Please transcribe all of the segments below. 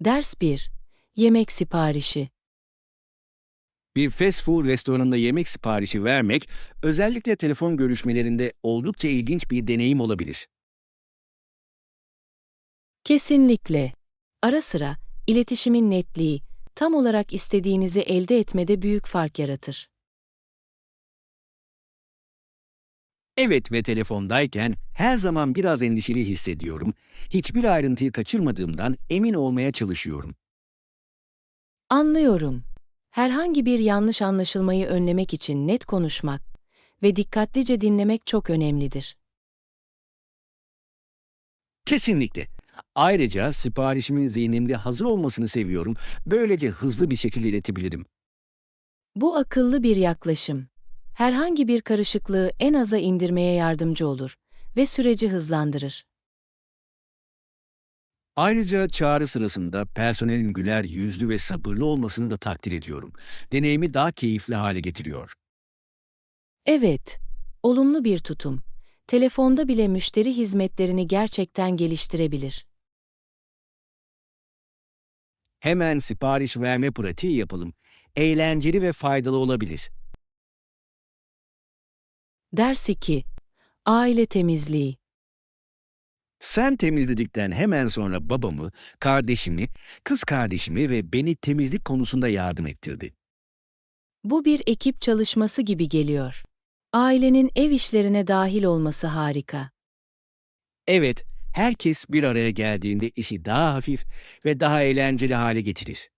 Ders 1. Yemek siparişi. Bir fast food restoranında yemek siparişi vermek, özellikle telefon görüşmelerinde oldukça ilginç bir deneyim olabilir. Kesinlikle. Ara sıra, iletişimin netliği, tam olarak istediğinizi elde etmede büyük fark yaratır. Evet ve telefondayken her zaman biraz endişeli hissediyorum. Hiçbir ayrıntıyı kaçırmadığımdan emin olmaya çalışıyorum. Anlıyorum. Herhangi bir yanlış anlaşılmayı önlemek için net konuşmak ve dikkatlice dinlemek çok önemlidir. Kesinlikle. Ayrıca siparişimin zihnimde hazır olmasını seviyorum. Böylece hızlı bir şekilde iletebilirim. Bu akıllı bir yaklaşım. Herhangi bir karışıklığı en aza indirmeye yardımcı olur ve süreci hızlandırır. Ayrıca çağrı sırasında personelin güler yüzlü ve sabırlı olmasını da takdir ediyorum. Deneyimi daha keyifli hale getiriyor. Evet, olumlu bir tutum. Telefonda bile müşteri hizmetlerini gerçekten geliştirebilir. Hemen sipariş verme pratiği yapalım. Eğlenceli ve faydalı olabilir. Ders 2. Aile temizliği. Sen temizledikten hemen sonra babamı, kardeşimi, kız kardeşimi ve beni temizlik konusunda yardım ettirdi. Bu bir ekip çalışması gibi geliyor. Ailenin ev işlerine dahil olması harika. Evet, herkes bir araya geldiğinde işi daha hafif ve daha eğlenceli hale getirir.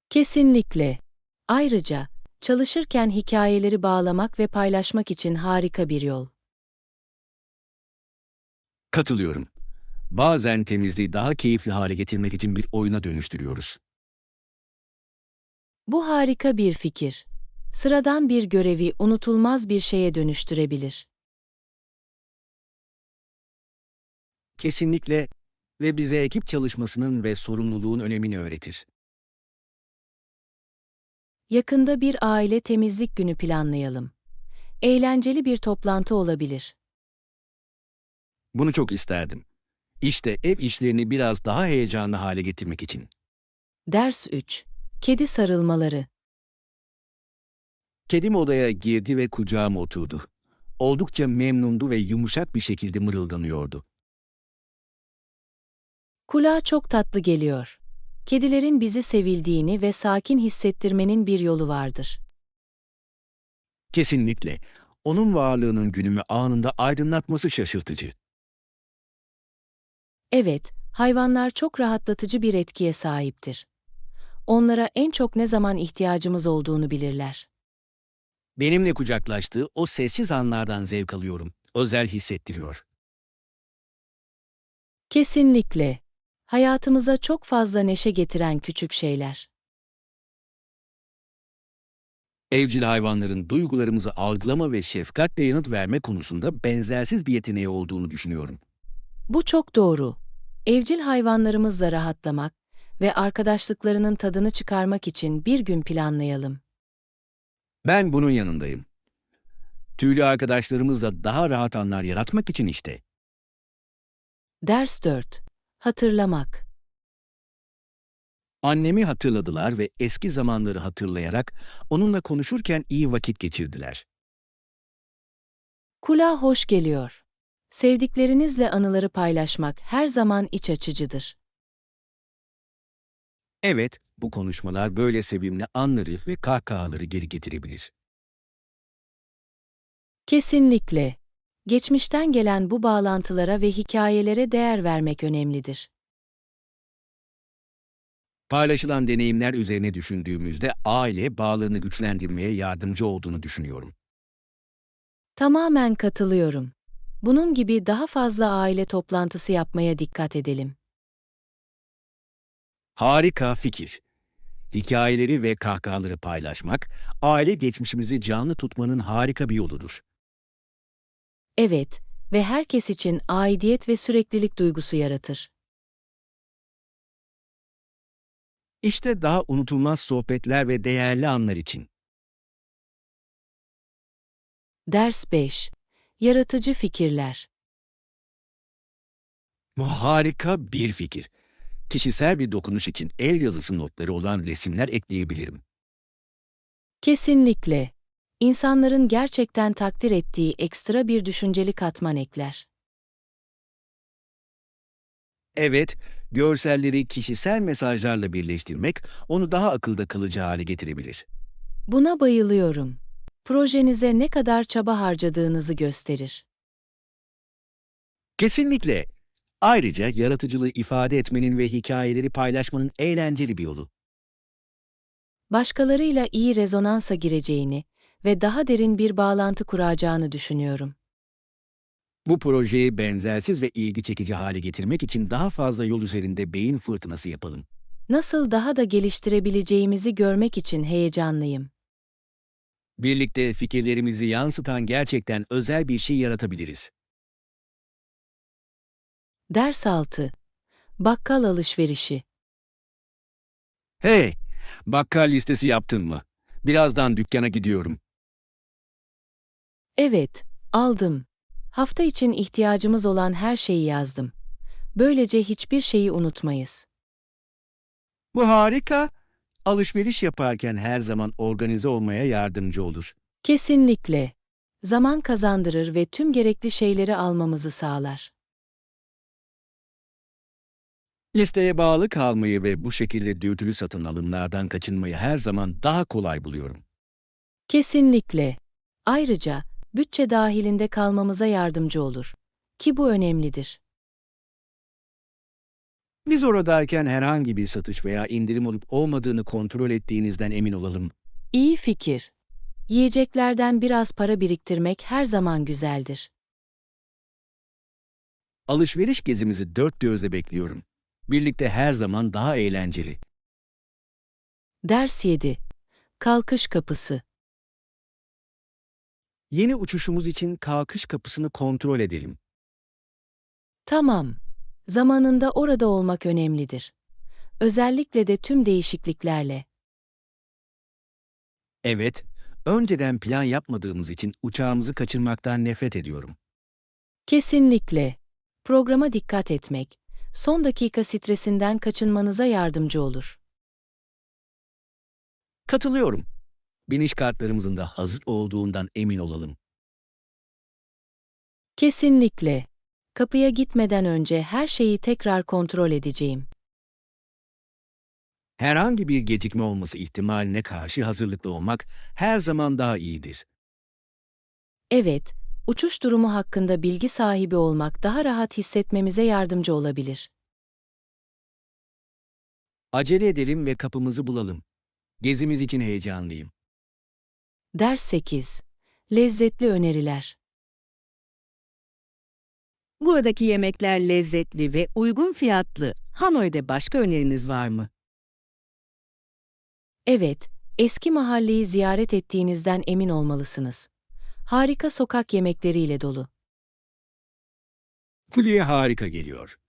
Kesinlikle. Ayrıca, çalışırken hikayeleri bağlamak ve paylaşmak için harika bir yol. Katılıyorum. Bazen temizliği daha keyifli hale getirmek için bir oyuna dönüştürüyoruz. Bu harika bir fikir. Sıradan bir görevi unutulmaz bir şeye dönüştürebilir. Kesinlikle ve bize ekip çalışmasının ve sorumluluğun önemini öğretir. Yakında bir aile temizlik günü planlayalım. Eğlenceli bir toplantı olabilir. Bunu çok isterdim. İşte ev işlerini biraz daha heyecanlı hale getirmek için. Ders 3. Kedi sarılmaları. Kedim odaya girdi ve kucağıma oturdu. Oldukça memnundu ve yumuşak bir şekilde mırıldanıyordu. Kulağa çok tatlı geliyor. Kedilerin bizi sevildiğini ve sakin hissettirmenin bir yolu vardır. Kesinlikle. Onun varlığının günümü anında aydınlatması şaşırtıcı. Evet, hayvanlar çok rahatlatıcı bir etkiye sahiptir. Onlara en çok ne zaman ihtiyacımız olduğunu bilirler. Benimle kucaklaştığı o sessiz anlardan zevk alıyorum. Özel hissettiriyor. Kesinlikle. Hayatımıza çok fazla neşe getiren küçük şeyler. Evcil hayvanların duygularımızı algılama ve şefkatle yanıt verme konusunda benzersiz bir yeteneği olduğunu düşünüyorum. Bu çok doğru. Evcil hayvanlarımızla rahatlamak ve arkadaşlıklarının tadını çıkarmak için bir gün planlayalım. Ben bunun yanındayım. Tüylü arkadaşlarımızla daha rahat anlar yaratmak için işte. Ders 4. Hatırlamak. Annemi hatırladılar ve eski zamanları hatırlayarak onunla konuşurken iyi vakit geçirdiler. Kulağa hoş geliyor. Sevdiklerinizle anıları paylaşmak her zaman iç açıcıdır. Evet, bu konuşmalar böyle sevimli anları ve kahkahaları geri getirebilir. Kesinlikle. Geçmişten gelen bu bağlantılara ve hikayelere değer vermek önemlidir. Paylaşılan deneyimler üzerine düşündüğümüzde aile bağlarını güçlendirmeye yardımcı olduğunu düşünüyorum. Tamamen katılıyorum. Bunun gibi daha fazla aile toplantısı yapmaya dikkat edelim. Harika fikir. Hikayeleri ve kahkahaları paylaşmak, aile geçmişimizi canlı tutmanın harika bir yoludur. Evet ve herkes için aidiyet ve süreklilik duygusu yaratır. İşte daha unutulmaz sohbetler ve değerli anlar için. Ders 5. Yaratıcı fikirler. Bu harika bir fikir. Kişisel bir dokunuş için el yazısı notları olan resimler ekleyebilirim. Kesinlikle. İnsanların gerçekten takdir ettiği ekstra bir düşünceli katman ekler. Evet, görselleri kişisel mesajlarla birleştirmek onu daha akılda kalıcı hale getirebilir. Buna bayılıyorum. Projenize ne kadar çaba harcadığınızı gösterir. Kesinlikle. Ayrıca yaratıcılığı ifade etmenin ve hikayeleri paylaşmanın eğlenceli bir yolu. Başkalarıyla iyi rezonansa gireceğini ve daha derin bir bağlantı kuracağını düşünüyorum. Bu projeyi benzersiz ve ilgi çekici hale getirmek için daha fazla yol üzerinde beyin fırtınası yapalım. Nasıl daha da geliştirebileceğimizi görmek için heyecanlıyım. Birlikte fikirlerimizi yansıtan gerçekten özel bir şey yaratabiliriz. Ders 6. Bakkal alışverişi. Hey, bakkal listesi yaptın mı? Birazdan dükkana gidiyorum. Evet, aldım. Hafta için ihtiyacımız olan her şeyi yazdım. Böylece hiçbir şeyi unutmayız. Bu harika. Alışveriş yaparken her zaman organize olmaya yardımcı olur. Kesinlikle. Zaman kazandırır ve tüm gerekli şeyleri almamızı sağlar. Listeye bağlı kalmayı ve bu şekilde dürtülü satın alımlardan kaçınmayı her zaman daha kolay buluyorum. Kesinlikle. Ayrıca, bütçe dahilinde kalmamıza yardımcı olur. Ki bu önemlidir. Biz oradayken herhangi bir satış veya indirim olup olmadığını kontrol ettiğinizden emin olalım. İyi fikir. Yiyeceklerden biraz para biriktirmek her zaman güzeldir. Alışveriş gezimizi dört gözle bekliyorum. Birlikte her zaman daha eğlenceli. Ders 7. Kalkış kapısı. Yeni uçuşumuz için kalkış kapısını kontrol edelim. Tamam. Zamanında orada olmak önemlidir. Özellikle de tüm değişikliklerle. Evet, önceden plan yapmadığımız için uçağımızı kaçırmaktan nefret ediyorum. Kesinlikle. Programa dikkat etmek, son dakika stresinden kaçınmanıza yardımcı olur. Katılıyorum. Biniş kartlarımızın da hazır olduğundan emin olalım. Kesinlikle. Kapıya gitmeden önce her şeyi tekrar kontrol edeceğim. Herhangi bir gecikme olması ihtimaline karşı hazırlıklı olmak her zaman daha iyidir. Evet, uçuş durumu hakkında bilgi sahibi olmak daha rahat hissetmemize yardımcı olabilir. Acele edelim ve kapımızı bulalım. Gezimiz için heyecanlıyım. Ders 8. Lezzetli öneriler. Buradaki yemekler lezzetli ve uygun fiyatlı. Hanoi'de başka öneriniz var mı? Evet, eski mahalleyi ziyaret ettiğinizden emin olmalısınız. Harika sokak yemekleriyle dolu. Kuleye harika geliyor.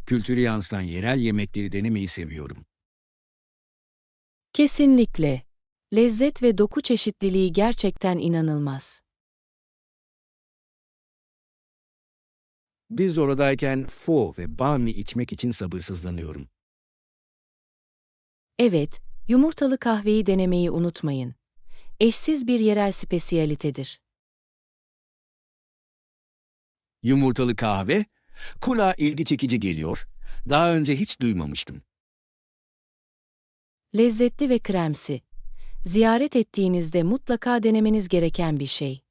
Kültürü yansıtan yerel yemekleri denemeyi seviyorum. Kesinlikle. Lezzet ve doku çeşitliliği gerçekten inanılmaz. Biz oradayken pho ve banh mi içmek için sabırsızlanıyorum. Evet, yumurtalı kahveyi denemeyi unutmayın. Eşsiz bir yerel spesiyalitedir. Yumurtalı kahve, kulağa ilgi çekici geliyor. Daha önce hiç duymamıştım. Lezzetli ve kremsi. Ziyaret ettiğinizde mutlaka denemeniz gereken bir şey.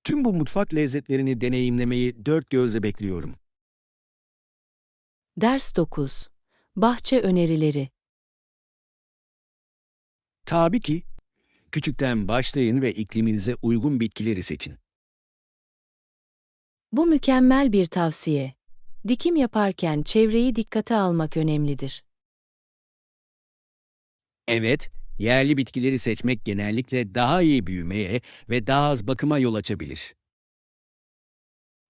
Tüm bu mutfak lezzetlerini deneyimlemeyi dört gözle bekliyorum. Ders 9. Bahçe önerileri. Tabii ki, küçükten başlayın ve ikliminize uygun bitkileri seçin. Bu mükemmel bir tavsiye. Dikim yaparken çevreyi dikkate almak önemlidir. Evet, yerli bitkileri seçmek genellikle daha iyi büyümeye ve daha az bakıma yol açabilir.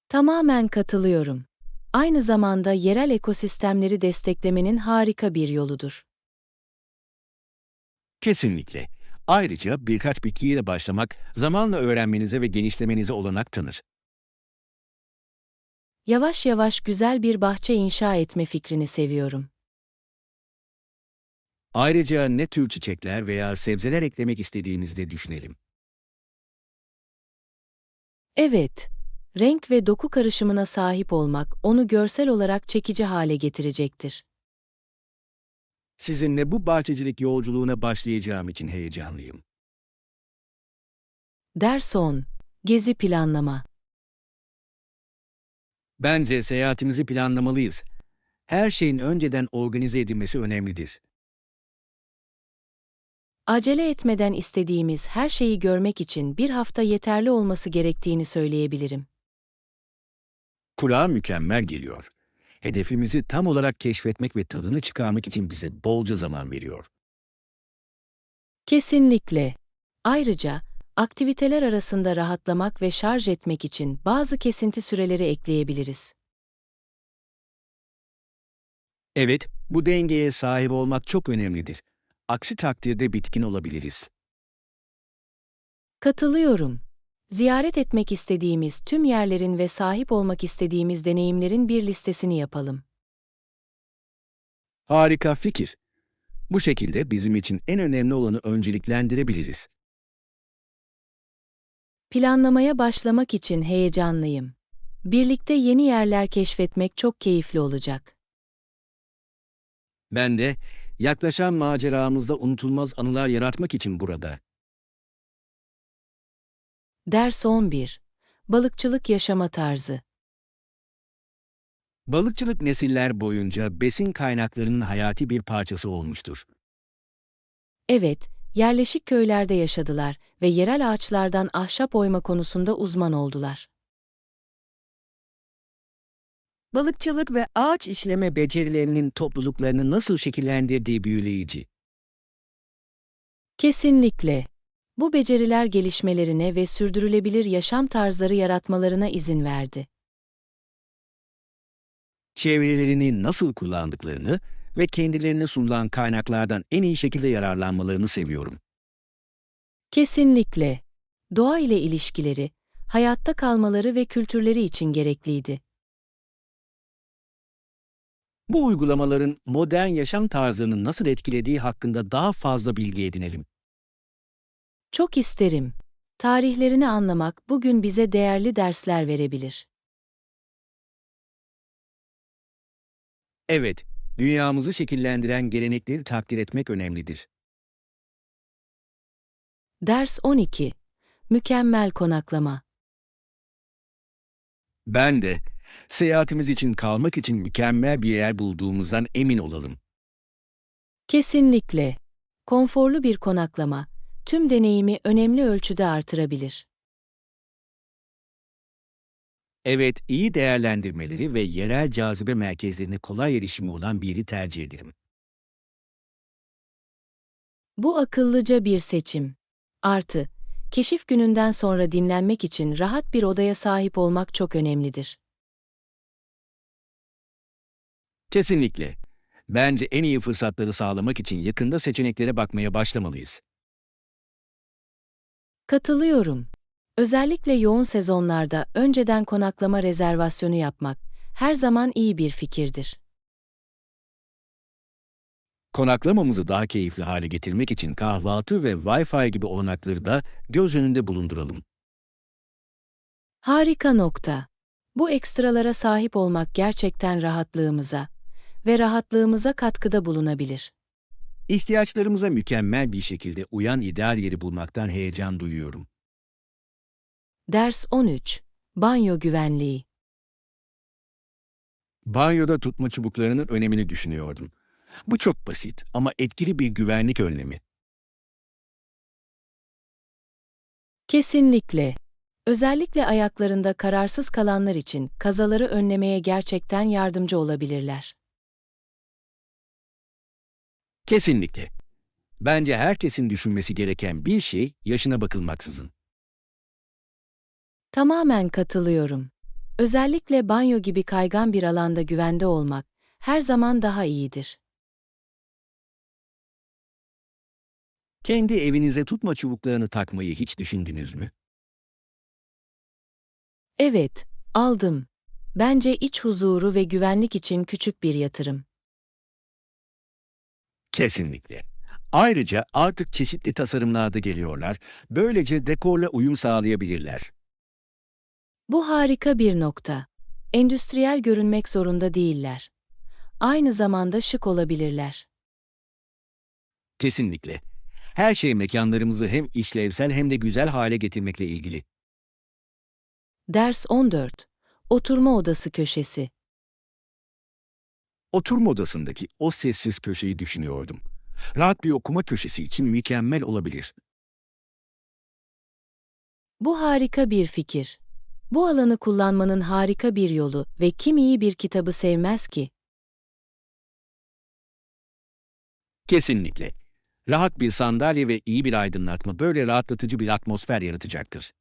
Tamamen katılıyorum. Aynı zamanda yerel ekosistemleri desteklemenin harika bir yoludur. Kesinlikle. Ayrıca birkaç bitkiyle başlamak zamanla öğrenmenize ve genişlemenize olanak tanır. Yavaş yavaş güzel bir bahçe inşa etme fikrini seviyorum. Ayrıca ne tür çiçekler veya sebzeler eklemek istediğimizi de düşünelim. Evet, renk ve doku karışımına sahip olmak onu görsel olarak çekici hale getirecektir. Sizinle bu bahçecilik yolculuğuna başlayacağım için heyecanlıyım. Ders 10. Gezi planlama. Bence seyahatimizi planlamalıyız. Her şeyin önceden organize edilmesi önemlidir. Acele etmeden istediğimiz her şeyi görmek için bir hafta yeterli olması gerektiğini söyleyebilirim. Kulağa mükemmel geliyor. Hedefimizi tam olarak keşfetmek ve tadını çıkarmak için bize bolca zaman veriyor. Kesinlikle. Ayrıca, aktiviteler arasında rahatlamak ve şarj etmek için bazı kesinti süreleri ekleyebiliriz. Evet, bu dengeye sahip olmak çok önemlidir. Aksi takdirde bitkin olabiliriz. Katılıyorum. Ziyaret etmek istediğimiz tüm yerlerin ve sahip olmak istediğimiz deneyimlerin bir listesini yapalım. Harika fikir. Bu şekilde bizim için en önemli olanı önceliklendirebiliriz. Planlamaya başlamak için heyecanlıyım. Birlikte yeni yerler keşfetmek çok keyifli olacak. Ben de yaklaşan maceramızda unutulmaz anılar yaratmak için burada. Ders 11. Balıkçılık yaşama tarzı. Balıkçılık nesiller boyunca besin kaynaklarının hayati bir parçası olmuştur. Evet, yerleşik köylerde yaşadılar ve yerel ağaçlardan ahşap oyma konusunda uzman oldular. Balıkçılık ve ağaç işleme becerilerinin topluluklarını nasıl şekillendirdiği büyüleyici. Kesinlikle. Bu beceriler gelişmelerine ve sürdürülebilir yaşam tarzları yaratmalarına izin verdi. Çevrelerini nasıl kullandıklarını ve kendilerine sunulan kaynaklardan en iyi şekilde yararlanmalarını seviyorum. Kesinlikle. Doğa ile ilişkileri, hayatta kalmaları ve kültürleri için gerekliydi. Bu uygulamaların modern yaşam tarzlarını nasıl etkilediği hakkında daha fazla bilgi edinelim. Çok isterim. Tarihlerini anlamak bugün bize değerli dersler verebilir. Evet, dünyamızı şekillendiren gelenekleri takdir etmek önemlidir. Ders 12. Mükemmel konaklama. Ben de seyahatimiz için kalmak için mükemmel bir yer bulduğumuzdan emin olalım. Kesinlikle. Konforlu bir konaklama, tüm deneyimi önemli ölçüde artırabilir. Evet, iyi değerlendirmeleri ve yerel cazibe merkezlerine kolay erişimi olan bir yeri tercih ederim. Bu akıllıca bir seçim. Artı, keşif gününden sonra dinlenmek için rahat bir odaya sahip olmak çok önemlidir. Kesinlikle. Bence en iyi fırsatları sağlamak için yakında seçeneklere bakmaya başlamalıyız. Katılıyorum. Özellikle yoğun sezonlarda önceden konaklama rezervasyonu yapmak her zaman iyi bir fikirdir. Konaklamamızı daha keyifli hale getirmek için kahvaltı ve Wi-Fi gibi olanakları da göz önünde bulunduralım. Harika nokta. Bu ekstralara sahip olmak gerçekten rahatlığımıza katkıda bulunabilir. İhtiyaçlarımıza mükemmel bir şekilde uyan ideal yeri bulmaktan heyecan duyuyorum. Ders 13. Banyo güvenliği. Banyoda tutma çubuklarının önemini düşünüyordum. Bu çok basit ama etkili bir güvenlik önlemi. Kesinlikle. Özellikle ayaklarında kararsız kalanlar için kazaları önlemeye gerçekten yardımcı olabilirler. Kesinlikle. Bence herkesin düşünmesi gereken bir şey yaşına bakılmaksızın. Tamamen katılıyorum. Özellikle banyo gibi kaygan bir alanda güvende olmak her zaman daha iyidir. Kendi evinize tutma çubuklarını takmayı hiç düşündünüz mü? Evet, aldım. Bence iç huzuru ve güvenlik için küçük bir yatırım. Kesinlikle. Ayrıca artık çeşitli tasarımlarda geliyorlar. Böylece dekorla uyum sağlayabilirler. Bu harika bir nokta. Endüstriyel görünmek zorunda değiller. Aynı zamanda şık olabilirler. Kesinlikle. Her şey mekanlarımızı hem işlevsel hem de güzel hale getirmekle ilgili. Ders 14. Oturma odası köşesi. Oturma odasındaki o sessiz köşeyi düşünüyordum. Rahat bir okuma köşesi için mükemmel olabilir. Bu harika bir fikir. Bu alanı kullanmanın harika bir yolu ve kim iyi bir kitabı sevmez ki? Kesinlikle. Rahat bir sandalye ve iyi bir aydınlatma böyle rahatlatıcı bir atmosfer yaratacaktır.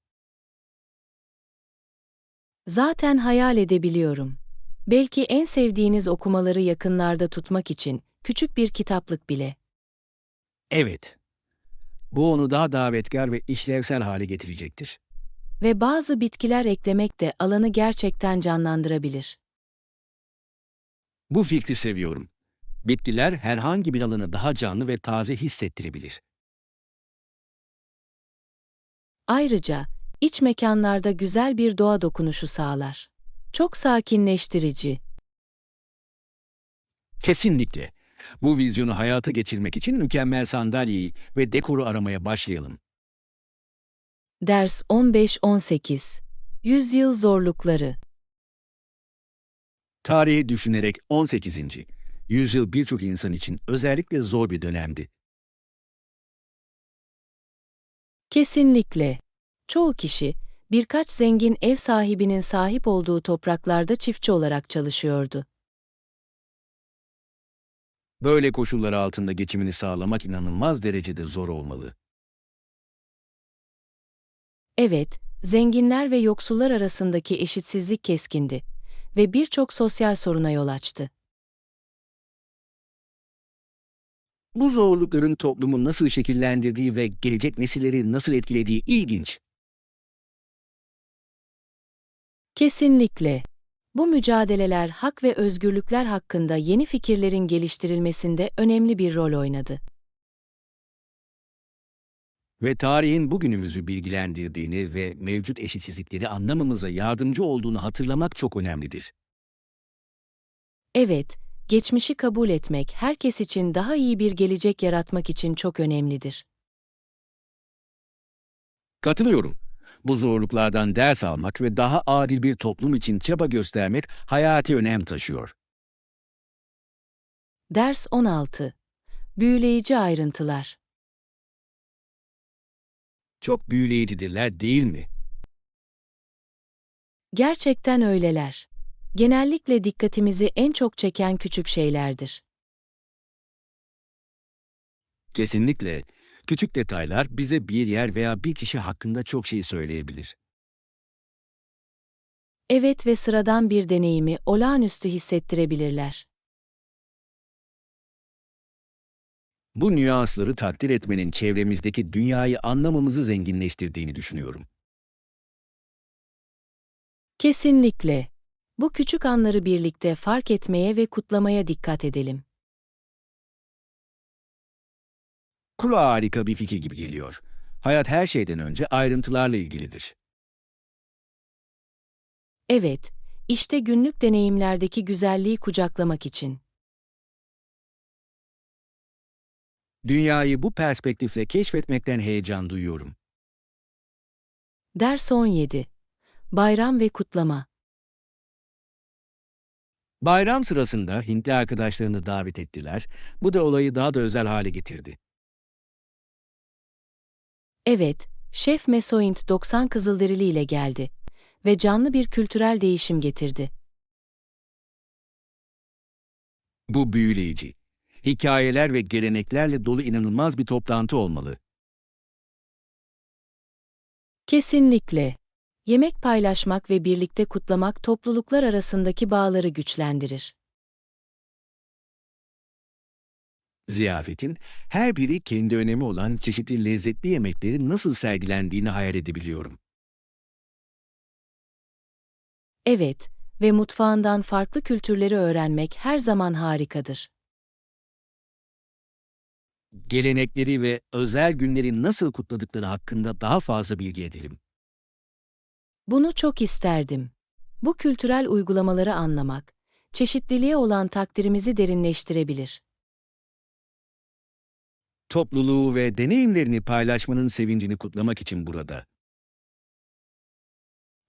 Zaten hayal edebiliyorum. Belki en sevdiğiniz okumaları yakınlarda tutmak için küçük bir kitaplık bile. Evet, bu onu daha davetkar ve işlevsel hale getirecektir. Ve bazı bitkiler eklemek de alanı gerçekten canlandırabilir. Bu fikri seviyorum. Bitkiler herhangi bir alanı daha canlı ve taze hissettirebilir. Ayrıca iç mekanlarda güzel bir doğa dokunuşu sağlar. Çok sakinleştirici. Kesinlikle. Bu vizyonu hayata geçirmek için mükemmel sandalyeyi ve dekoru aramaya başlayalım. Ders 15-18. Yüzyıl zorlukları. Tarihi düşünerek 18. yüzyıl birçok insan için özellikle zor bir dönemdi. Kesinlikle. Çoğu kişi, birkaç zengin ev sahibinin sahip olduğu topraklarda çiftçi olarak çalışıyordu. Böyle koşullar altında geçimini sağlamak inanılmaz derecede zor olmalı. Evet, zenginler ve yoksullar arasındaki eşitsizlik keskindi ve birçok sosyal soruna yol açtı. Bu zorlukların toplumu nasıl şekillendirdiği ve gelecek nesilleri nasıl etkilediği ilginç. Kesinlikle. Bu mücadeleler hak ve özgürlükler hakkında yeni fikirlerin geliştirilmesinde önemli bir rol oynadı. Ve tarihin bugünümüzü bilgilendirdiğini ve mevcut eşitsizlikleri anlamamıza yardımcı olduğunu hatırlamak çok önemlidir. Evet, geçmişi kabul etmek herkes için daha iyi bir gelecek yaratmak için çok önemlidir. Katılıyorum. Bu zorluklardan ders almak ve daha adil bir toplum için çaba göstermek hayati önem taşıyor. Ders 16. Büyüleyici ayrıntılar. Çok büyüleyicidirler değil mi? Gerçekten öyleler. Genellikle dikkatimizi en çok çeken küçük şeylerdir. Kesinlikle. Küçük detaylar bize bir yer veya bir kişi hakkında çok şey söyleyebilir. Evet ve sıradan bir deneyimi olağanüstü hissettirebilirler. Bu nüansları takdir etmenin çevremizdeki dünyayı anlamamızı zenginleştirdiğini düşünüyorum. Kesinlikle. Bu küçük anları birlikte fark etmeye ve kutlamaya dikkat edelim. Kulağa harika bir fikir gibi geliyor. Hayat her şeyden önce ayrıntılarla ilgilidir. Evet, işte günlük deneyimlerdeki güzelliği kucaklamak için. Dünyayı bu perspektifle keşfetmekten heyecan duyuyorum. Ders 17. Bayram ve kutlama. Bayram sırasında Hintli arkadaşlarını davet ettiler. Bu da olayı daha da özel hale getirdi. Evet, Şef Mesoint 90 Kızılderili ile geldi ve canlı bir kültürel değişim getirdi. Bu büyüleyici. Hikayeler ve geleneklerle dolu inanılmaz bir toplantı olmalı. Kesinlikle. Yemek paylaşmak ve birlikte kutlamak topluluklar arasındaki bağları güçlendirir. Ziyafetin her biri kendi önemi olan çeşitli lezzetli yemeklerin nasıl sergilendiğini hayal edebiliyorum. Evet, ve mutfağından farklı kültürleri öğrenmek her zaman harikadır. Gelenekleri ve özel günleri nasıl kutladıkları hakkında daha fazla bilgi edelim. Bunu çok isterdim. Bu kültürel uygulamaları anlamak, çeşitliliğe olan takdirimizi derinleştirebilir. Topluluğu ve deneyimlerini paylaşmanın sevincini kutlamak için burada.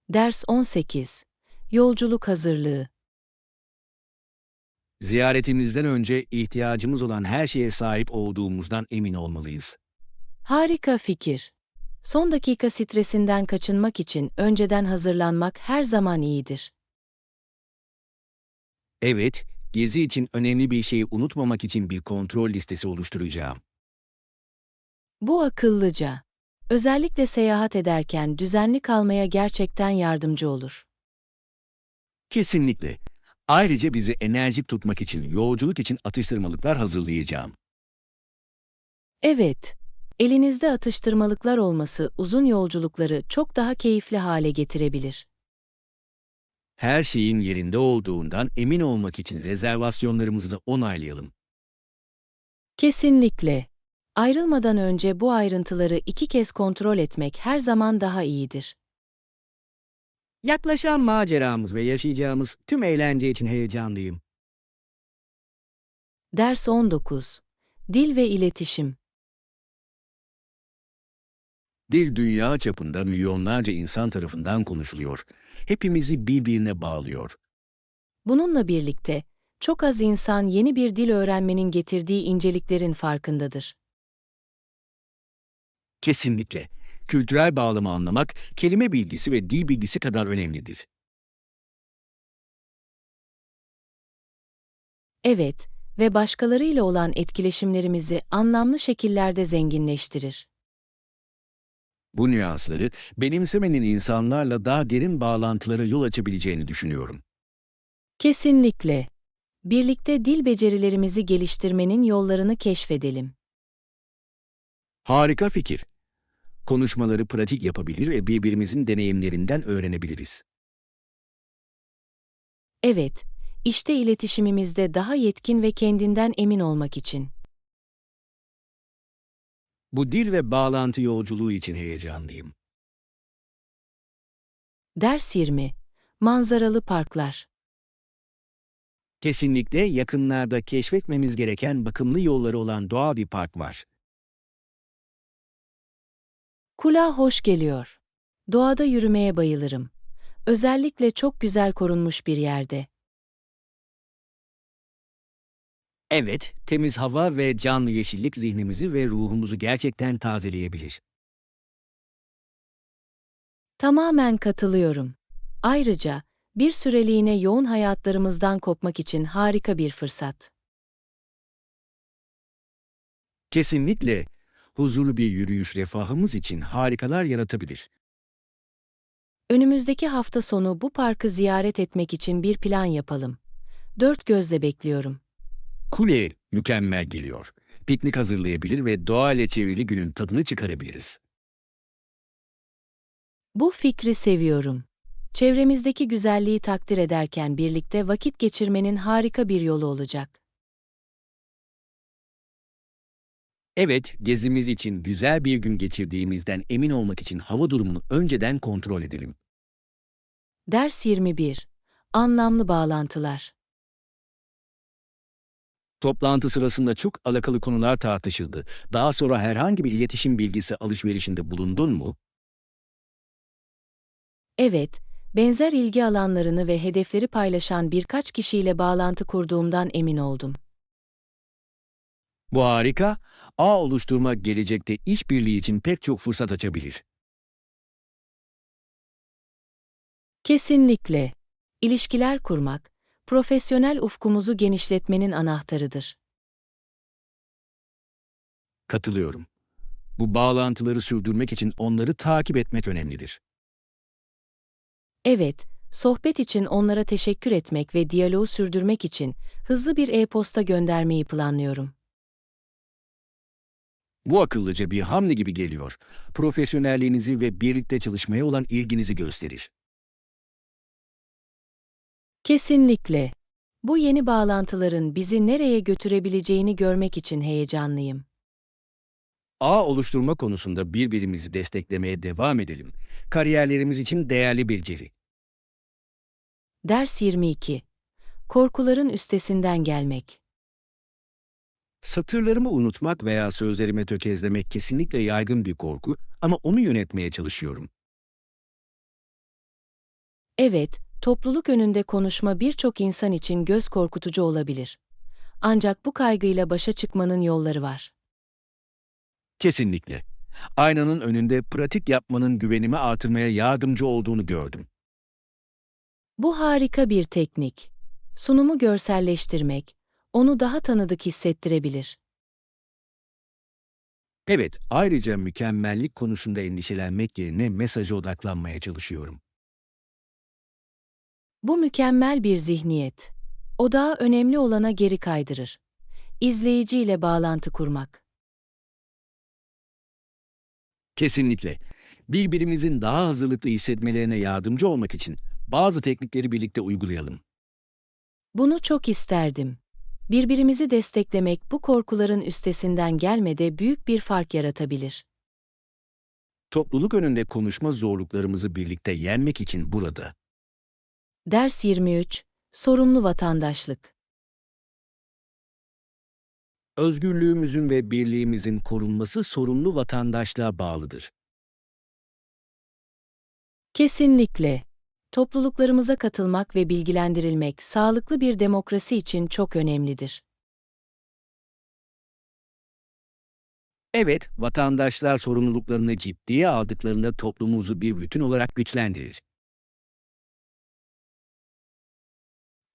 Ders 18. Yolculuk hazırlığı. Ziyaretimizden önce ihtiyacımız olan her şeye sahip olduğumuzdan emin olmalıyız. Harika fikir. Son dakika stresinden kaçınmak için önceden hazırlanmak her zaman iyidir. Evet, gezi için önemli bir şeyi unutmamak için bir kontrol listesi oluşturacağım. Bu akıllıca. Özellikle seyahat ederken düzenli kalmaya gerçekten yardımcı olur. Kesinlikle. Ayrıca bizi enerjik tutmak için yolculuk için atıştırmalıklar hazırlayacağım. Evet, elinizde atıştırmalıklar olması uzun yolculukları çok daha keyifli hale getirebilir. Her şeyin yerinde olduğundan emin olmak için rezervasyonlarımızı da onaylayalım. Kesinlikle. Ayrılmadan önce bu ayrıntıları 2 kez kontrol etmek her zaman daha iyidir. Yaklaşan maceramız ve yaşayacağımız tüm eğlence için heyecanlıyım. Ders 19. Dil ve iletişim. Dil dünya çapında milyonlarca insan tarafından konuşuluyor. Hepimizi birbirine bağlıyor. Bununla birlikte, çok az insan yeni bir dil öğrenmenin getirdiği inceliklerin farkındadır. Kesinlikle. Kültürel bağlamı anlamak, kelime bilgisi ve dil bilgisi kadar önemlidir. Evet ve başkalarıyla olan etkileşimlerimizi anlamlı şekillerde zenginleştirir. Bu nüansları benimsemenin insanlarla daha derin bağlantılara yol açabileceğini düşünüyorum. Kesinlikle. Birlikte dil becerilerimizi geliştirmenin yollarını keşfedelim. Harika fikir. Konuşmaları pratik yapabilir ve birbirimizin deneyimlerinden öğrenebiliriz. Evet, işte iletişimimizde daha yetkin ve kendinden emin olmak için. Bu dil ve bağlantı yolculuğu için heyecanlıyım. Ders 20. Manzaralı parklar. Kesinlikle yakınlarda keşfetmemiz gereken bakımlı yolları olan doğal bir park var. Kulağa hoş geliyor. Doğada yürümeye bayılırım. Özellikle çok güzel korunmuş bir yerde. Evet, temiz hava ve canlı yeşillik zihnimizi ve ruhumuzu gerçekten tazeleyebilir. Tamamen katılıyorum. Ayrıca, bir süreliğine yoğun hayatlarımızdan kopmak için harika bir fırsat. Kesinlikle huzurlu bir yürüyüş refahımız için harikalar yaratabilir. Önümüzdeki hafta sonu bu parkı ziyaret etmek için bir plan yapalım. Dört gözle bekliyorum. Kule mükemmel geliyor. Piknik hazırlayabilir ve doğayla çevrili günün tadını çıkarabiliriz. Bu fikri seviyorum. Çevremizdeki güzelliği takdir ederken birlikte vakit geçirmenin harika bir yolu olacak. Evet, gezimiz için güzel bir gün geçirdiğimizden emin olmak için hava durumunu önceden kontrol edelim. Ders 21. Anlamlı bağlantılar. Toplantı sırasında çok alakalı konular tartışıldı. Daha sonra herhangi bir iletişim bilgisi alışverişinde bulundun mu? Evet, benzer ilgi alanlarını ve hedefleri paylaşan birkaç kişiyle bağlantı kurduğumdan emin oldum. Bu harika. Ağ oluşturmak gelecekte işbirliği için pek çok fırsat açabilir. Kesinlikle. İlişkiler kurmak, profesyonel ufkumuzu genişletmenin anahtarıdır. Katılıyorum. Bu bağlantıları sürdürmek için onları takip etmek önemlidir. Evet, sohbet için onlara teşekkür etmek ve diyaloğu sürdürmek için hızlı bir e-posta göndermeyi planlıyorum. Bu akıllıca bir hamle gibi geliyor. Profesyonelliğinizi ve birlikte çalışmaya olan ilginizi gösterir. Kesinlikle. Bu yeni bağlantıların bizi nereye götürebileceğini görmek için heyecanlıyım. Ağ oluşturma konusunda birbirimizi desteklemeye devam edelim. Kariyerlerimiz için değerli beceri. Ders 22. Korkuların üstesinden gelmek. Satırlarımı unutmak veya sözlerimi tökezlemek kesinlikle yaygın bir korku ama onu yönetmeye çalışıyorum. Evet, topluluk önünde konuşma birçok insan için göz korkutucu olabilir. Ancak bu kaygıyla başa çıkmanın yolları var. Kesinlikle. Aynanın önünde pratik yapmanın güvenimi artırmaya yardımcı olduğunu gördüm. Bu harika bir teknik. Sunumu görselleştirmek, onu daha tanıdık hissettirebilir. Evet, ayrıca mükemmellik konusunda endişelenmek yerine mesaja odaklanmaya çalışıyorum. Bu mükemmel bir zihniyet. Odağı önemli olana geri kaydırır. İzleyiciyle bağlantı kurmak. Kesinlikle. Birbirimizin daha hazırlıklı hissetmelerine yardımcı olmak için bazı teknikleri birlikte uygulayalım. Bunu çok isterdim. Birbirimizi desteklemek bu korkuların üstesinden gelmede büyük bir fark yaratabilir. Topluluk önünde konuşma zorluklarımızı birlikte yenmek için burada. Ders 23. Sorumlu vatandaşlık. Özgürlüğümüzün ve birliğimizin korunması sorumlu vatandaşlığa bağlıdır. Kesinlikle. Topluluklarımıza katılmak ve bilgilendirilmek sağlıklı bir demokrasi için çok önemlidir. Evet, vatandaşlar sorumluluklarını ciddiye aldıklarında toplumumuzu bir bütün olarak güçlendirir.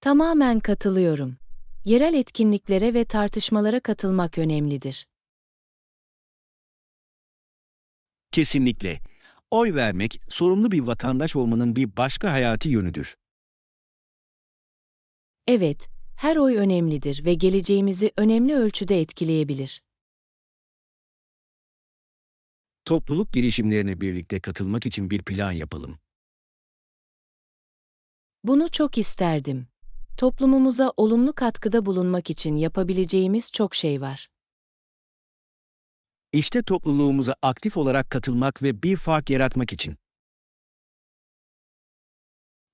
Tamamen katılıyorum. Yerel etkinliklere ve tartışmalara katılmak önemlidir. Kesinlikle. Oy vermek, sorumlu bir vatandaş olmanın bir başka hayati yönüdür. Evet, her oy önemlidir ve geleceğimizi önemli ölçüde etkileyebilir. Topluluk girişimlerine birlikte katılmak için bir plan yapalım. Bunu çok isterdim. Toplumumuza olumlu katkıda bulunmak için yapabileceğimiz çok şey var. İşte topluluğumuza aktif olarak katılmak ve bir fark yaratmak için.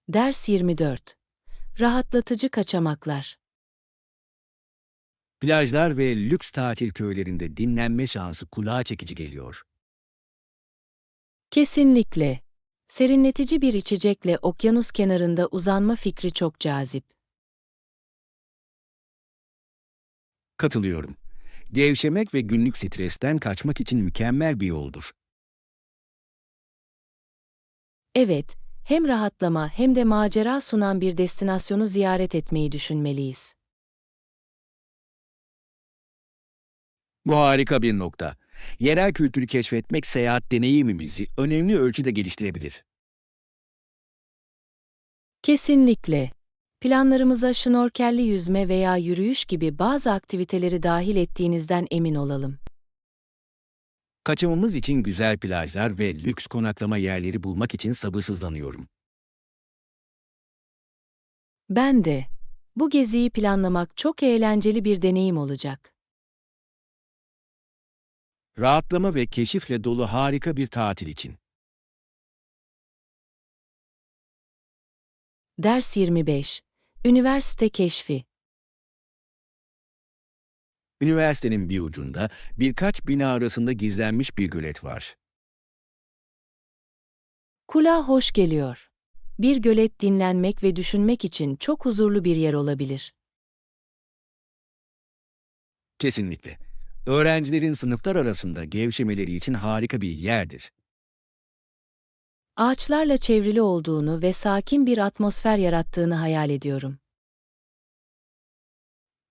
Ders 24. Rahatlatıcı kaçamaklar. Plajlar ve lüks tatil köylerinde dinlenme şansı kulağa çekici geliyor. Kesinlikle. Serinletici bir içecekle okyanus kenarında uzanma fikri çok cazip. Katılıyorum. Gevşemek ve günlük stresten kaçmak için mükemmel bir yoldur. Evet, hem rahatlama hem de macera sunan bir destinasyonu ziyaret etmeyi düşünmeliyiz. Bu harika bir nokta. Yerel kültürü keşfetmek seyahat deneyimimizi önemli ölçüde geliştirebilir. Kesinlikle. Planlarımıza şnorkelli yüzme veya yürüyüş gibi bazı aktiviteleri dahil ettiğinizden emin olalım. Kaçamamız için güzel plajlar ve lüks konaklama yerleri bulmak için sabırsızlanıyorum. Ben de. Bu geziyi planlamak çok eğlenceli bir deneyim olacak. Rahatlama ve keşifle dolu harika bir tatil için. Ders 25. Üniversite keşfi. Üniversitenin bir ucunda birkaç bina arasında gizlenmiş bir gölet var. Kulağa hoş geliyor. Bir gölet dinlenmek ve düşünmek için çok huzurlu bir yer olabilir. Kesinlikle. Öğrencilerin sınıflar arasında gevşemeleri için harika bir yerdir. Ağaçlarla çevrili olduğunu ve sakin bir atmosfer yarattığını hayal ediyorum.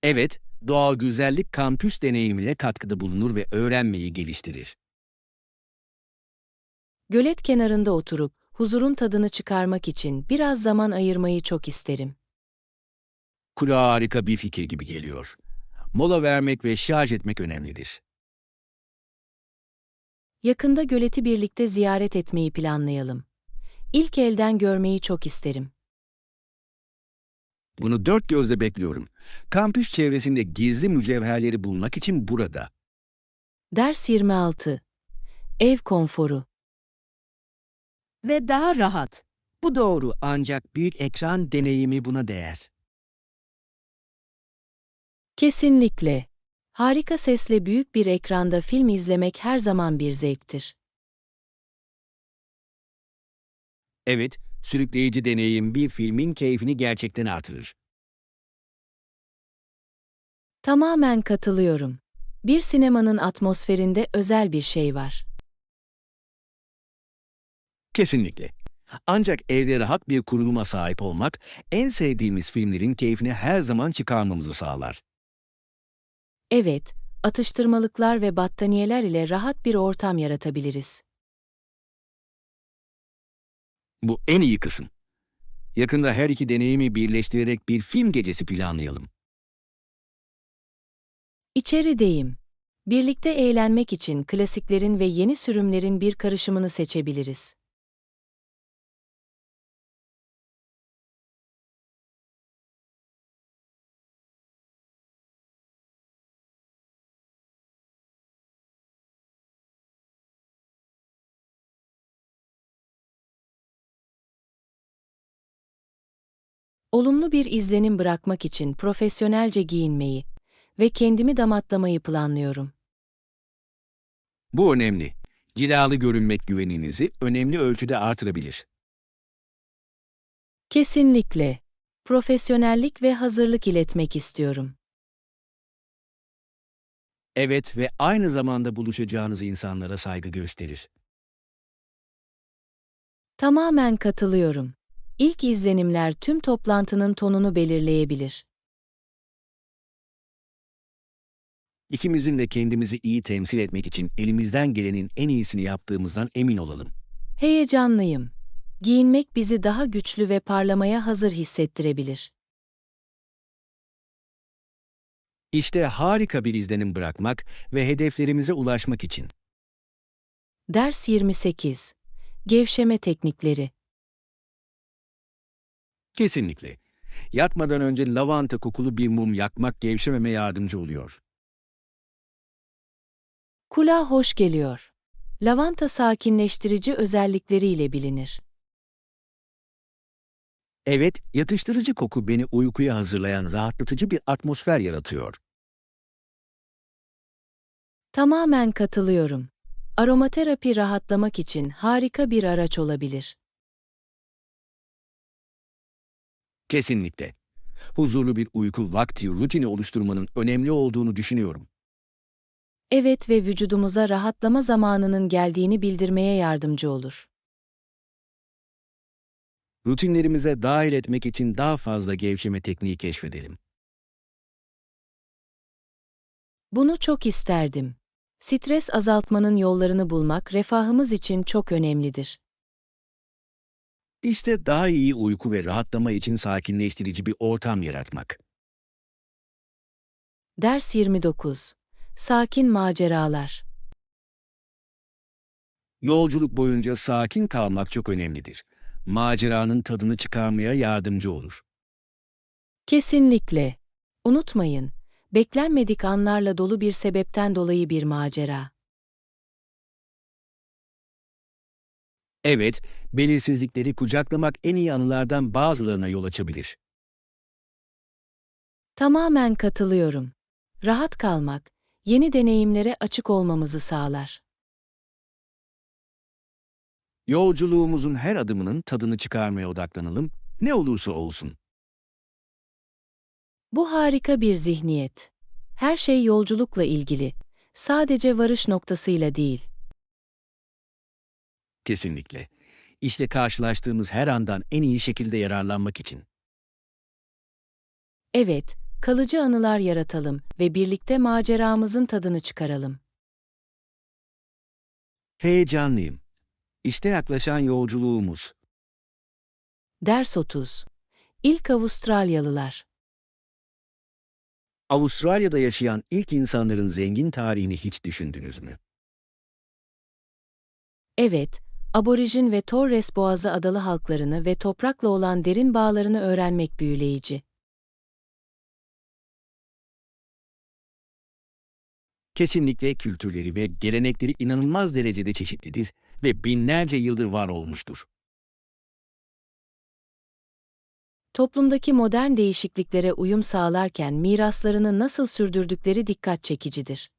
Evet, doğal güzellik kampüs deneyimine katkıda bulunur ve öğrenmeyi geliştirir. Gölet kenarında oturup huzurun tadını çıkarmak için biraz zaman ayırmayı çok isterim. Kulağa harika bir fikir gibi geliyor. Mola vermek ve şarj etmek önemlidir. Yakında göleti birlikte ziyaret etmeyi planlayalım. İlk elden görmeyi çok isterim. Bunu dört gözle bekliyorum. Kampüs çevresinde gizli mücevherleri bulmak için burada. Ders 26. Ev konforu. Ve daha rahat. Bu doğru, ancak büyük ekran deneyimi buna değer. Kesinlikle. Harika sesle büyük bir ekranda film izlemek her zaman bir zevktir. Evet, sürükleyici deneyim bir filmin keyfini gerçekten artırır. Tamamen katılıyorum. Bir sinemanın atmosferinde özel bir şey var. Kesinlikle. Ancak evde rahat bir kuruluma sahip olmak, en sevdiğimiz filmlerin keyfini her zaman çıkarmamızı sağlar. Evet, atıştırmalıklar ve battaniyeler ile rahat bir ortam yaratabiliriz. Bu en iyi kısım. Yakında her iki deneyimi birleştirerek bir film gecesi planlayalım. İçerideyim. Birlikte eğlenmek için klasiklerin ve yeni sürümlerin bir karışımını seçebiliriz. Olumlu bir izlenim bırakmak için profesyonelce giyinmeyi ve kendimi damatlamayı planlıyorum. Bu önemli. Cilalı görünmek güveninizi önemli ölçüde artırabilir. Kesinlikle. Profesyonellik ve hazırlık iletmek istiyorum. Evet ve aynı zamanda buluşacağınız insanlara saygı gösterir. Tamamen katılıyorum. İlk izlenimler tüm toplantının tonunu belirleyebilir. İkimizin de kendimizi iyi temsil etmek için elimizden gelenin en iyisini yaptığımızdan emin olalım. Heyecanlıyım. Giyinmek bizi daha güçlü ve parlamaya hazır hissettirebilir. İşte harika bir izlenim bırakmak ve hedeflerimize ulaşmak için. Ders 28. Gevşeme teknikleri. Kesinlikle. Yatmadan önce lavanta kokulu bir mum yakmak gevşememe yardımcı oluyor. Kulağa hoş geliyor. Lavanta sakinleştirici özellikleriyle bilinir. Evet, yatıştırıcı koku beni uykuya hazırlayan rahatlatıcı bir atmosfer yaratıyor. Tamamen katılıyorum. Aromaterapi rahatlamak için harika bir araç olabilir. Kesinlikle. Huzurlu bir uyku vakti rutini oluşturmanın önemli olduğunu düşünüyorum. Evet ve vücudumuza rahatlama zamanının geldiğini bildirmeye yardımcı olur. Rutinlerimize dahil etmek için daha fazla gevşeme tekniği keşfedelim. Bunu çok isterdim. Stres azaltmanın yollarını bulmak refahımız için çok önemlidir. İşte daha iyi uyku ve rahatlama için sakinleştirici bir ortam yaratmak. Ders 29. Sakin maceralar. Yolculuk boyunca sakin kalmak çok önemlidir. Maceranın tadını çıkarmaya yardımcı olur. Kesinlikle. Unutmayın, beklenmedik anlarla dolu bir sebepten dolayı bir macera. Evet, belirsizlikleri kucaklamak en iyi anılardan bazılarına yol açabilir. Tamamen katılıyorum. Rahat kalmak, yeni deneyimlere açık olmamızı sağlar. Yolculuğumuzun her adımının tadını çıkarmaya odaklanalım, ne olursa olsun. Bu harika bir zihniyet. Her şey yolculukla ilgili, sadece varış noktasıyla değil. Kesinlikle. İşte karşılaştığımız her andan en iyi şekilde yararlanmak için. Evet, kalıcı anılar yaratalım ve birlikte maceramızın tadını çıkaralım. Heyecanlıyım. İşte yaklaşan yolculuğumuz. Ders 30. İlk Avustralyalılar. Avustralya'da yaşayan ilk insanların zengin tarihini hiç düşündünüz mü? Evet, Aborijin ve Torres Boğazı adalı halklarını ve toprakla olan derin bağlarını öğrenmek büyüleyici. Kesinlikle kültürleri ve gelenekleri inanılmaz derecede çeşitlidir ve binlerce yıldır var olmuştur. Toplumdaki modern değişikliklere uyum sağlarken miraslarını nasıl sürdürdükleri dikkat çekicidir.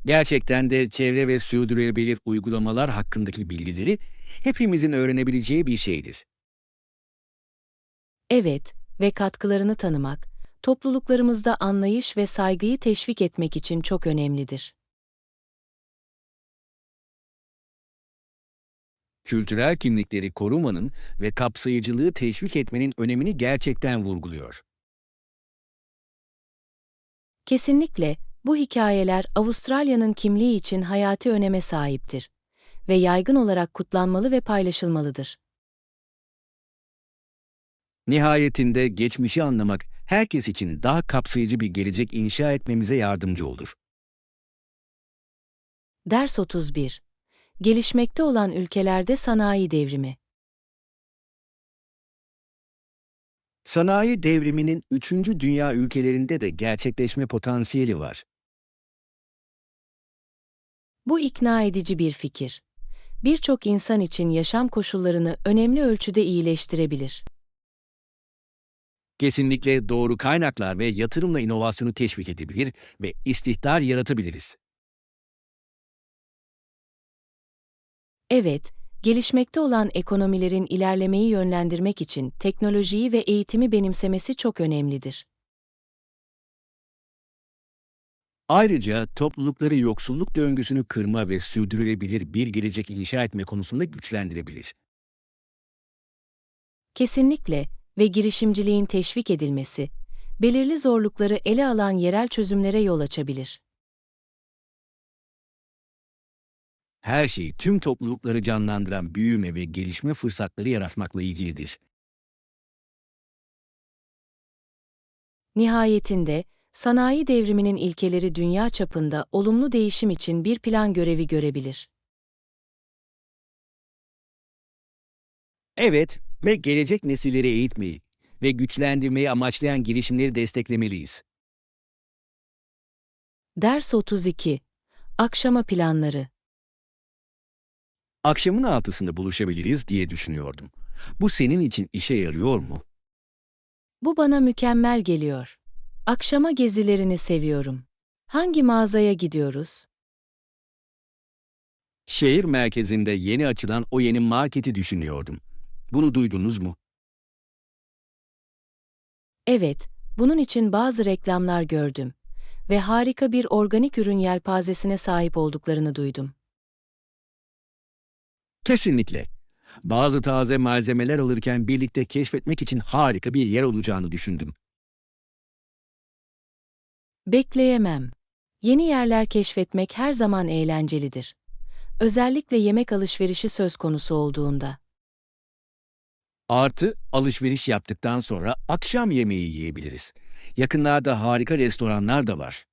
Gerçekten de çevre ve sürdürülebilir uygulamalar hakkındaki bilgileri hepimizin öğrenebileceği bir şeydir. Evet ve katkılarını tanımak, topluluklarımızda anlayış ve saygıyı teşvik etmek için çok önemlidir. Kültürel kimlikleri korumanın ve kapsayıcılığı teşvik etmenin önemini gerçekten vurguluyor. Kesinlikle, bu hikayeler Avustralya'nın kimliği için hayati öneme sahiptir ve yaygın olarak kutlanmalı ve paylaşılmalıdır. Nihayetinde geçmişi anlamak herkes için daha kapsayıcı bir gelecek inşa etmemize yardımcı olur. Ders 31. Gelişmekte olan ülkelerde sanayi devrimi. Sanayi devriminin 3. dünya ülkelerinde de gerçekleşme potansiyeli var. Bu ikna edici bir fikir. Birçok insan için yaşam koşullarını önemli ölçüde iyileştirebilir. Kesinlikle doğru kaynaklar ve yatırımla inovasyonu teşvik edebilir ve istihdar yaratabiliriz. Evet, gelişmekte olan ekonomilerin ilerlemeyi yönlendirmek için teknolojiyi ve eğitimi benimsemesi çok önemlidir. Ayrıca toplulukları yoksulluk döngüsünü kırma ve sürdürülebilir bir gelecek inşa etme konusunda güçlendirebilir. Kesinlikle ve girişimciliğin teşvik edilmesi, belirli zorlukları ele alan yerel çözümlere yol açabilir. Her şey tüm toplulukları canlandıran büyüme ve gelişme fırsatları yaratmakla ilgilidir. Nihayetinde, sanayi devriminin ilkeleri dünya çapında olumlu değişim için bir plan görevi görebilir. Evet ve gelecek nesilleri eğitmeyi ve güçlendirmeyi amaçlayan girişimleri desteklemeliyiz. Ders 32. Akşama planları. Akşamın altısında buluşabiliriz diye düşünüyordum. Bu senin için işe yarıyor mu? Bu bana mükemmel geliyor. Akşama gezilerini seviyorum. Hangi mağazaya gidiyoruz? Şehir merkezinde yeni açılan o yeni marketi düşünüyordum. Bunu duydunuz mu? Evet, bunun için bazı reklamlar gördüm ve harika bir organik ürün yelpazesine sahip olduklarını duydum. Kesinlikle. Bazı taze malzemeler alırken birlikte keşfetmek için harika bir yer olacağını düşündüm. Bekleyemem. Yeni yerler keşfetmek her zaman eğlencelidir. Özellikle yemek alışverişi söz konusu olduğunda. Artı alışveriş yaptıktan sonra akşam yemeği yiyebiliriz. Yakınlarda harika restoranlar da var.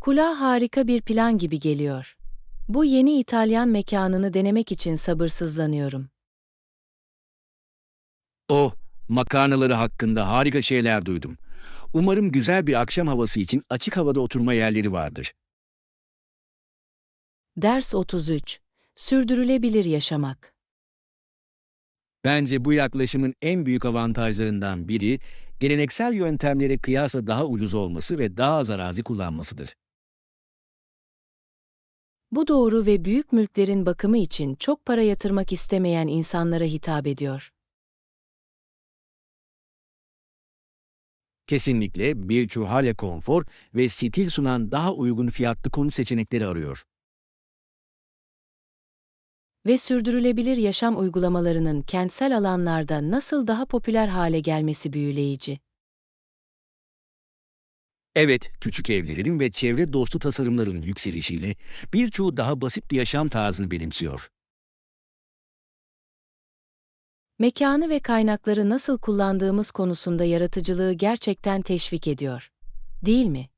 Kulağa harika bir plan gibi geliyor. Bu yeni İtalyan mekanını denemek için sabırsızlanıyorum. Oh, makarnaları hakkında harika şeyler duydum. Umarım güzel bir akşam havası için açık havada oturma yerleri vardır. Ders 33. Sürdürülebilir yaşamak. Bence bu yaklaşımın en büyük avantajlarından biri, geleneksel yöntemlere kıyasla daha ucuz olması ve daha az arazi kullanmasıdır. Bu doğru ve büyük mülklerin bakımı için çok para yatırmak istemeyen insanlara hitap ediyor. Kesinlikle birçoğu hala konfor ve stil sunan daha uygun fiyatlı konut seçenekleri arıyor. Ve sürdürülebilir yaşam uygulamalarının kentsel alanlarda nasıl daha popüler hale gelmesi büyüleyici. Evet, küçük evlerin ve çevre dostu tasarımların yükselişiyle birçoğu daha basit bir yaşam tarzını benimsiyor. Mekanı ve kaynakları nasıl kullandığımız konusunda yaratıcılığı gerçekten teşvik ediyor. Değil mi?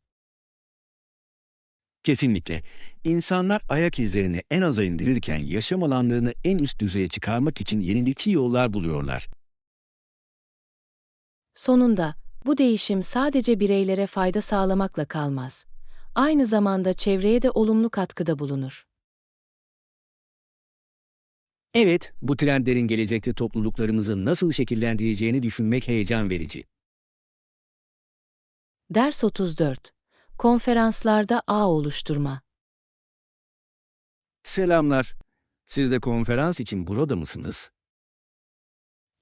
Kesinlikle. İnsanlar ayak izlerini en aza indirirken yaşam alanlarını en üst düzeye çıkarmak için yenilikçi yollar buluyorlar. Sonunda, bu değişim sadece bireylere fayda sağlamakla kalmaz. aynı zamanda çevreye de olumlu katkıda bulunur. Evet, bu trendlerin gelecekte topluluklarımızı nasıl şekillendireceğini düşünmek heyecan verici. Ders 34. Konferanslarda ağ oluşturma. Selamlar. Siz de konferans için burada mısınız?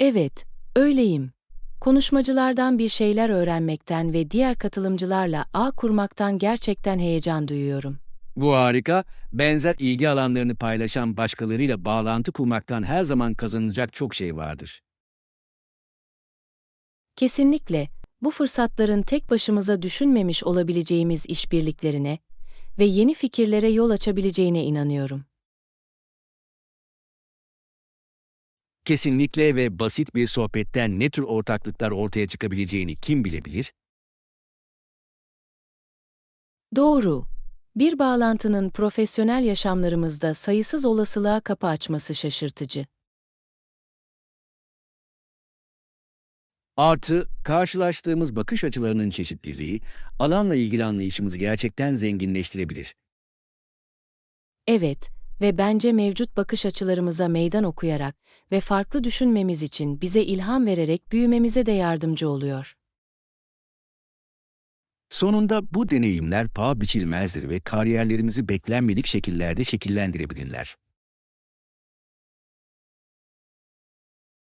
Evet, öyleyim. Konuşmacılardan bir şeyler öğrenmekten ve diğer katılımcılarla ağ kurmaktan gerçekten heyecan duyuyorum. Bu harika. Benzer ilgi alanlarını paylaşan başkalarıyla bağlantı kurmaktan her zaman kazanılacak çok şey vardır. Kesinlikle, bu fırsatların tek başımıza düşünmemiş olabileceğimiz işbirliklerine ve yeni fikirlere yol açabileceğine inanıyorum. Kesinlikle ve basit bir sohbetten ne tür ortaklıklar ortaya çıkabileceğini kim bilebilir? Doğru. Bir bağlantının profesyonel yaşamlarımızda sayısız olasılığa kapı açması şaşırtıcı. Artı, karşılaştığımız bakış açılarının çeşitliliği, alanla ilgili anlayışımızı gerçekten zenginleştirebilir. Evet ve bence mevcut bakış açılarımıza meydan okuyarak ve farklı düşünmemiz için bize ilham vererek büyümemize de yardımcı oluyor. Sonunda bu deneyimler paha biçilmezdir ve kariyerlerimizi beklenmedik şekillerde şekillendirebilirler.